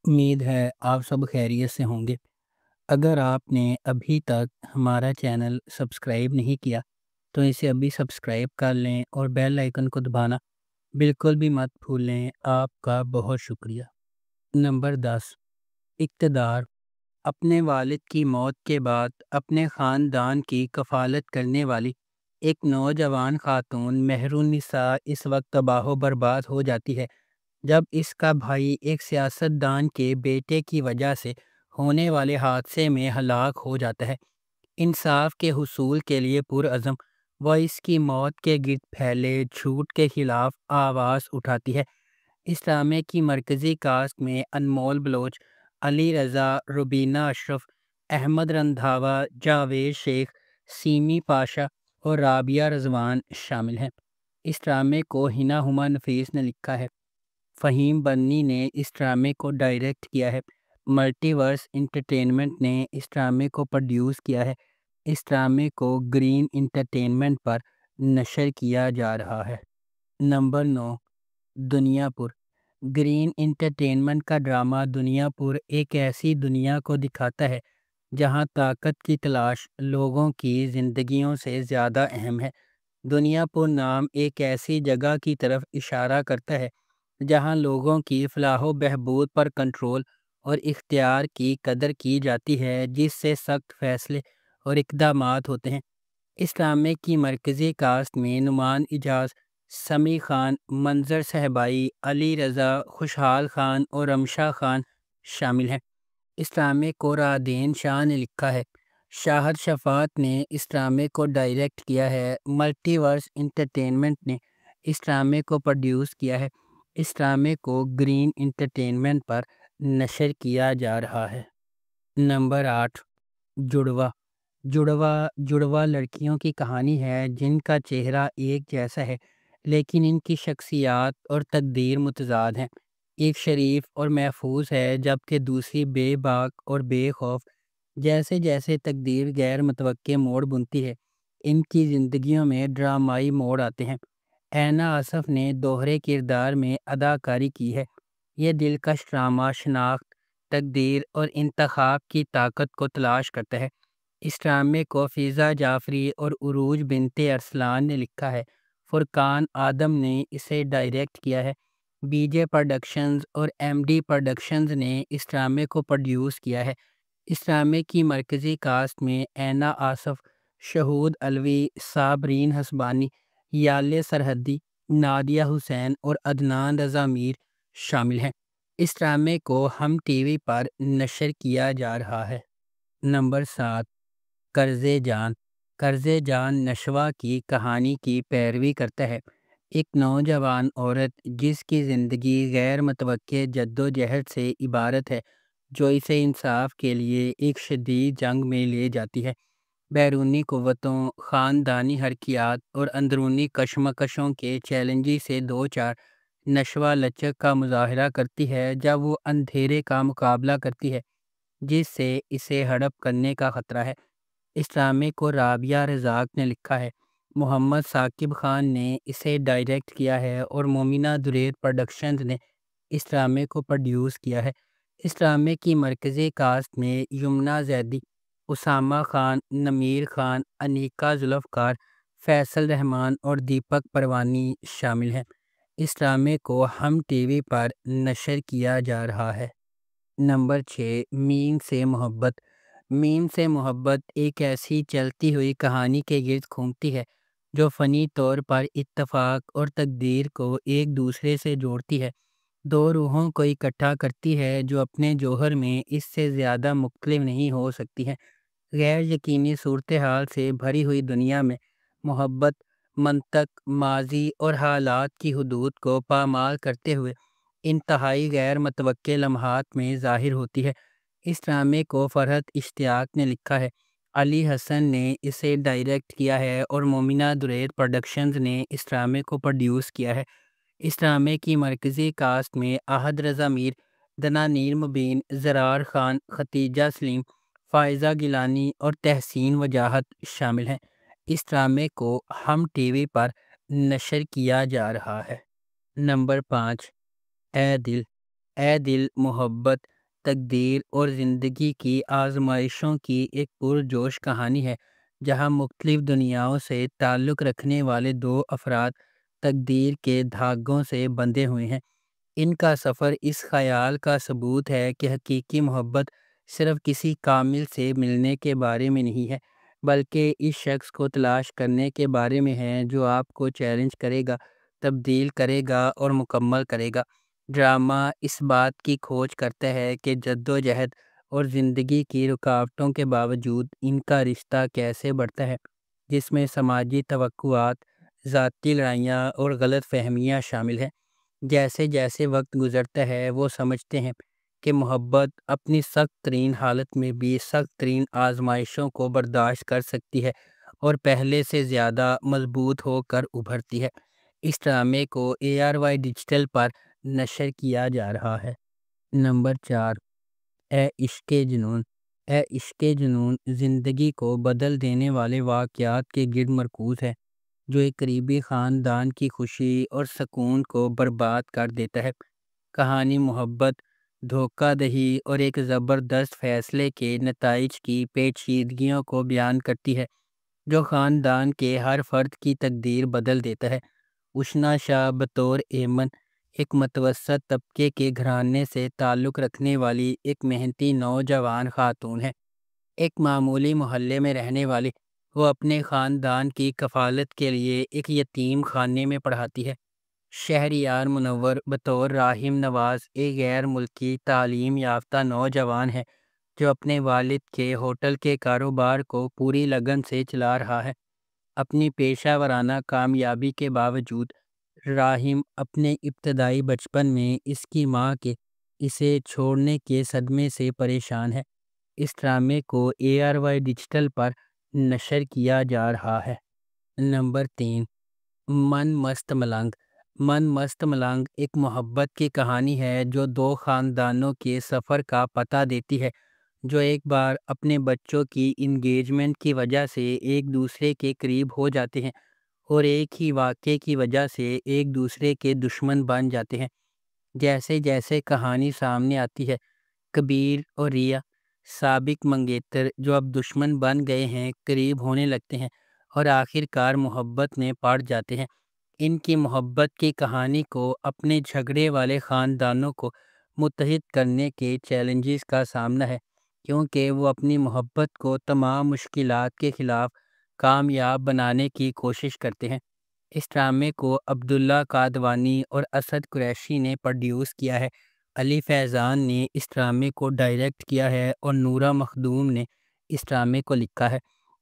امید ہے آپ سب خیریت سے ہوں گے۔ اگر آپ نے ابھی تک ہمارا چینل سبسکرائب نہیں کیا تو اسے ابھی سبسکرائب کر لیں اور بیل آئیکن کو دبانا بالکل بھی مت بھولیں۔ آپ کا بہت شکریہ۔ نمبر 10، اقتدار۔ اپنے والد کی موت کے بعد اپنے خاندان کی کفالت کرنے والی ایک نوجوان خاتون مہر النساء اس وقت تباہ و برباد ہو جاتی ہے جب اس کا بھائی ایک سیاست دان کے بیٹے کی وجہ سے ہونے والے حادثے میں ہلاک ہو جاتا ہے۔ انصاف کے حصول کے لیے پرعزم، وہ اس کی موت کے گرد پھیلے جھوٹ کے خلاف آواز اٹھاتی ہے۔ اس ڈرامے کی مرکزی کاسٹ میں انمول بلوچ، علی رضا، روبینہ اشرف، احمد رندھاوا، جاوید شیخ، سیمی پاشا اور رابعہ رضوان شامل ہیں۔ اس ڈرامے کو ہنا ہما نفیس نے لکھا ہے۔ فہیم بننی نے اس ڈرامے کو ڈائریکٹ کیا ہے۔ ملٹی ورس انٹرٹینمنٹ نے اس ڈرامے کو پروڈیوس کیا ہے۔ اس ڈرامے کو گرین انٹرٹینمنٹ پر نشر کیا جا رہا ہے۔ نمبر 9، دنیا پور۔ گرین انٹرٹینمنٹ کا ڈرامہ دنیا پور ایک ایسی دنیا کو دکھاتا ہے جہاں طاقت کی تلاش لوگوں کی زندگیوں سے زیادہ اہم ہے۔ دنیا پور نام ایک ایسی جگہ کی طرف اشارہ کرتا ہے جہاں لوگوں کی فلاح و بہبود پر کنٹرول اور اختیار کی قدر کی جاتی ہے، جس سے سخت فیصلے اور اقدامات ہوتے ہیں۔ اس ڈرامے کی مرکزی کاسٹ میں نعمان اجاز، سمیع خان، منظر صاحبائی، علی رضا، خوشحال خان اور رمشا خان شامل ہیں۔ اس ڈرامے کو رادین شاہ نے لکھا ہے۔ شاہد شفاعت نے اس ڈرامے کو ڈائریکٹ کیا ہے۔ ملٹی ورس انٹرٹینمنٹ نے اس ڈرامے کو پروڈیوس کیا ہے۔ اس ڈرامے کو گرین انٹرٹینمنٹ پر نشر کیا جا رہا ہے۔ نمبر 8، جڑواں۔ جڑواں لڑکیوں کی کہانی ہے جن کا چہرہ ایک جیسا ہے لیکن ان کی شخصیات اور تقدیر متضاد ہیں۔ ایک شریف اور محفوظ ہے جبکہ دوسری بے باک اور بے خوف۔ جیسے جیسے تقدیر غیر متوقع موڑ بنتی ہے، ان کی زندگیوں میں ڈرامائی موڑ آتے ہیں۔ اینا آصف نے دوہرے کردار میں اداکاری کی ہے۔ یہ دلکش ڈرامہ شناخت، تقدیر اور انتخاب کی طاقت کو تلاش کرتا ہے۔ اس ڈرامے کو فضا جعفری اور عروج بنت ارسلان نے لکھا ہے۔ فرقان آدم نے اسے ڈائریکٹ کیا ہے۔ بی جے پروڈکشنز اور ایم ڈی پروڈکشنز نے اس ڈرامے کو پروڈیوس کیا ہے۔ اس ڈرامے کی مرکزی کاسٹ میں اینا آصف، شہود علوی، صابرین حسبانی، یالے سرحدی، نادیہ حسین اور عدنان رضا میر شامل ہیں۔ اس ڈرامے کو ہم ٹی وی پر نشر کیا جا رہا ہے۔ نمبر 7، قرضِ جان۔ قرضِ جان نشوہ کی کہانی کی پیروی کرتا ہے۔ ایک نوجوان عورت جس کی زندگی غیر متوقع جدوجہد سے عبارت ہے جو اسے انصاف کے لیے ایک شدید جنگ میں لے جاتی ہے۔ بیرونی قوتوں، خاندانی حرکیات اور اندرونی کشمکشوں کے چیلنجز سے دوچار نشوہ لچک کا مظاہرہ کرتی ہے جب وہ اندھیرے کا مقابلہ کرتی ہے جس سے اسے ہڑپ کرنے کا خطرہ ہے۔ اس ڈرامے کو رابعہ رزاق نے لکھا ہے۔ محمد ثاقب خان نے اسے ڈائریکٹ کیا ہے اور مومنہ دریر پروڈکشنز نے اس ڈرامے کو پروڈیوس کیا ہے۔ اس ڈرامے کی مرکزی کاسٹ میں یمنہ زیدی، اسامہ خان، نمیر خان، انیکا ذوالفقار، فیصل رحمان اور دیپک پروانی شامل ہیں۔ اس ڈرامے کو ہم ٹی وی پر نشر کیا جا رہا ہے۔ نمبر 6، مین سے محبت۔ مین سے محبت ایک ایسی چلتی ہوئی کہانی کے گرد گھومتی ہے جو فنی طور پر اتفاق اور تقدیر کو ایک دوسرے سے جوڑتی ہے۔ دو روحوں کو اکٹھا کرتی ہے جو اپنے جوہر میں اس سے زیادہ مختلف نہیں ہو سکتی ہیں۔ غیر یقینی صورتحال سے بھری ہوئی دنیا میں محبت منطق، ماضی اور حالات کی حدود کو پامال کرتے ہوئے انتہائی غیر متوقع لمحات میں ظاہر ہوتی ہے۔ اس ڈرامے کو فرحت اشتیاق نے لکھا ہے۔ علی حسن نے اسے ڈائریکٹ کیا ہے اور مومنہ دریر پروڈکشنز نے اس ڈرامے کو پروڈیوس کیا ہے۔ اس ڈرامے کی مرکزی کاسٹ میں احد رضا میر، دنانیر مبین، زرار خان، ختیجہ سلیم، فائزہ گیلانی اور تحسین وجاہت شامل ہیں۔ اس ڈرامے کو ہم ٹی وی پر نشر کیا جا رہا ہے۔ نمبر 5، اے دل۔ اے دل محبت، تقدیر اور زندگی کی آزمائشوں کی ایک پرجوش کہانی ہے، جہاں مختلف دنیاؤں سے تعلق رکھنے والے دو افراد تقدیر کے دھاگوں سے بندھے ہوئے ہیں۔ ان کا سفر اس خیال کا ثبوت ہے کہ حقیقی محبت صرف کسی کامل سے ملنے کے بارے میں نہیں ہے، بلکہ اس شخص کو تلاش کرنے کے بارے میں ہے جو آپ کو چیلنج کرے گا، تبدیل کرے گا اور مکمل کرے گا۔ ڈرامہ اس بات کی کھوج کرتا ہے کہ جدوجہد اور زندگی کی رکاوٹوں کے باوجود ان کا رشتہ کیسے بڑھتا ہے، جس میں سماجی توقعات، ذاتی لڑائیاں اور غلط فہمیاں شامل ہیں۔ جیسے جیسے وقت گزرتا ہے وہ سمجھتے ہیں کہ محبت اپنی سخت ترین حالت میں بھی سخت ترین آزمائشوں کو برداشت کر سکتی ہے اور پہلے سے زیادہ مضبوط ہو کر ابھرتی ہے۔ اس ڈرامے کو ARY ڈیجیٹل پر نشر کیا جا رہا ہے۔ نمبر 4، اے عشق جنون۔ اے عشق جنون زندگی کو بدل دینے والے واقعات کے گرد مرکوز ہے، جو ایک قریبی خاندان کی خوشی اور سکون کو برباد کر دیتا ہے۔ کہانی محبت، دھوکہ دہی اور ایک زبردست فیصلے کے نتائج کی پیچیدگیوں کو بیان کرتی ہے، جو خاندان کے ہر فرد کی تقدیر بدل دیتا ہے۔ اشنا شاہ بطور ایمن ایک متوسط طبقے کے گھرانے سے تعلق رکھنے والی ایک محنتی نوجوان خاتون ہے۔ ایک معمولی محلے میں رہنے والی وہ اپنے خاندان کی کفالت کے لیے ایک یتیم خانے میں پڑھاتی ہے۔ شہریار منور بطور راہم نواز ایک غیر ملکی تعلیم یافتہ نوجوان ہے جو اپنے والد کے ہوٹل کے کاروبار کو پوری لگن سے چلا رہا ہے۔ اپنی پیشہ ورانہ کامیابی کے باوجود راہم اپنے ابتدائی بچپن میں اس کی ماں کے اسے چھوڑنے کے صدمے سے پریشان ہے۔ اس ڈرامے کو ARY ڈیجیٹل پر نشر کیا جا رہا ہے۔ نمبر 3، من مست ملنگ۔ من مست ملنگ ایک محبت کی کہانی ہے جو دو خاندانوں کے سفر کا پتہ دیتی ہے، جو ایک بار اپنے بچوں کی انگیجمنٹ کی وجہ سے ایک دوسرے کے قریب ہو جاتے ہیں اور ایک ہی واقعے کی وجہ سے ایک دوسرے کے دشمن بن جاتے ہیں۔ جیسے جیسے کہانی سامنے آتی ہے، کبیر اور ریا، سابق منگیتر جو اب دشمن بن گئے ہیں، قریب ہونے لگتے ہیں اور آخر کار محبت میں پڑ جاتے ہیں۔ ان کی محبت کی کہانی کو اپنے جھگڑے والے خاندانوں کو متحد کرنے کے چیلنجز کا سامنا ہے، کیونکہ وہ اپنی محبت کو تمام مشکلات کے خلاف کامیاب بنانے کی کوشش کرتے ہیں۔ اس ڈرامے کو عبداللہ قادوانی اور اسد قریشی نے پروڈیوس کیا ہے۔ علی فیضان نے اس ڈرامے کو ڈائریکٹ کیا ہے اور نورہ مخدوم نے اس ڈرامے کو لکھا ہے۔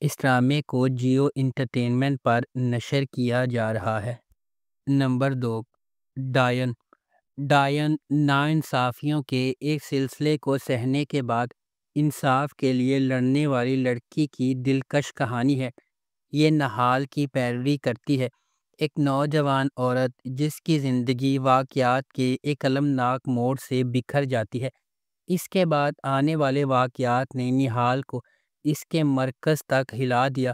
اس ڈرامے کو جیو انٹرٹینمنٹ پر نشر کیا جا رہا ہے۔ نمبر 2، ڈائن۔ ڈائن ناانصافیوں کے ایک سلسلے کو سہنے کے بعد انصاف کے لیے لڑنے والی لڑکی کی دلکش کہانی ہے۔ یہ نہال کی پیروی کرتی ہے، ایک نوجوان عورت جس کی زندگی واقعات کے ایک المناک موڑ سے بکھر جاتی ہے۔ اس کے بعد آنے والے واقعات نے نہال کو اس کے مرکز تک ہلا دیا،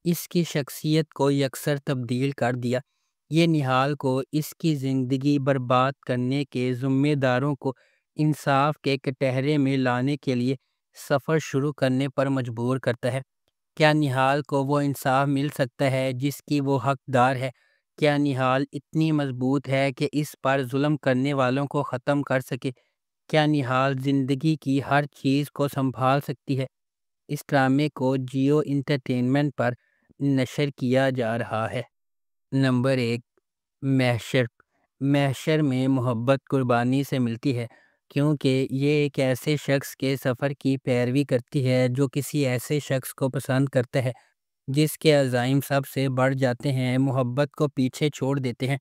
اس کی شخصیت کو یکسر تبدیل کر دیا۔ یہ نہال کو اس کی زندگی برباد کرنے کے ذمہ داروں کو انصاف کے کٹہرے میں لانے کے لیے سفر شروع کرنے پر مجبور کرتا ہے۔ کیا نہال کو وہ انصاف مل سکتا ہے جس کی وہ حقدار ہے؟ کیا نہال اتنی مضبوط ہے کہ اس پر ظلم کرنے والوں کو ختم کر سکے؟ کیا نہال زندگی کی ہر چیز کو سنبھال سکتی ہے؟ اس ڈرامے کو جیو انٹرٹینمنٹ پر نشر کیا جا رہا ہے۔ نمبر 1، محشر۔ محشر میں محبت قربانی سے ملتی ہے، کیونکہ یہ ایک ایسے شخص کے سفر کی پیروی کرتی ہے جو کسی ایسے شخص کو پسند کرتا ہے جس کے عزائم سب سے بڑھ جاتے ہیں، محبت کو پیچھے چھوڑ دیتے ہیں۔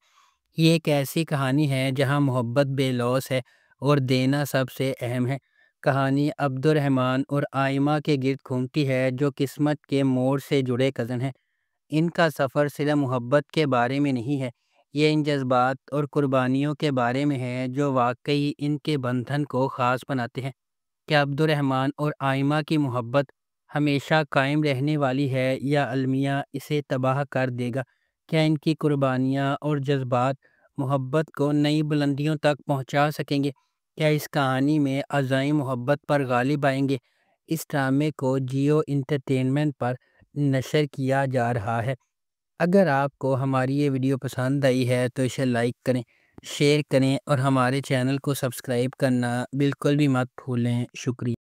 یہ ایک ایسی کہانی ہے جہاں محبت بے لوث ہے اور دینا سب سے اہم ہے۔ کہانی عبد الرحمن اور آئمہ کے گرد گھومتی ہے، جو قسمت کے موڑ سے جڑے کزن ہیں۔ ان کا سفر صرف محبت کے بارے میں نہیں ہے، یہ ان جذبات اور قربانیوں کے بارے میں ہے جو واقعی ان کے بندھن کو خاص بناتے ہیں۔ کیا عبد الرحمن اور آئمہ کی محبت ہمیشہ قائم رہنے والی ہے یا المیہ اسے تباہ کر دے گا؟ کیا ان کی قربانیاں اور جذبات محبت کو نئی بلندیوں تک پہنچا سکیں گے؟ کیا اس کہانی میں عزائم محبت پر غالب آئیں گے؟ اس ڈرامے کو جیو انٹرٹینمنٹ پر نشر کیا جا رہا ہے۔ اگر آپ کو ہماری یہ ویڈیو پسند آئی ہے تو اسے لائک کریں، شیئر کریں اور ہمارے چینل کو سبسکرائب کرنا بالکل بھی مت بھولیں۔ شکریہ۔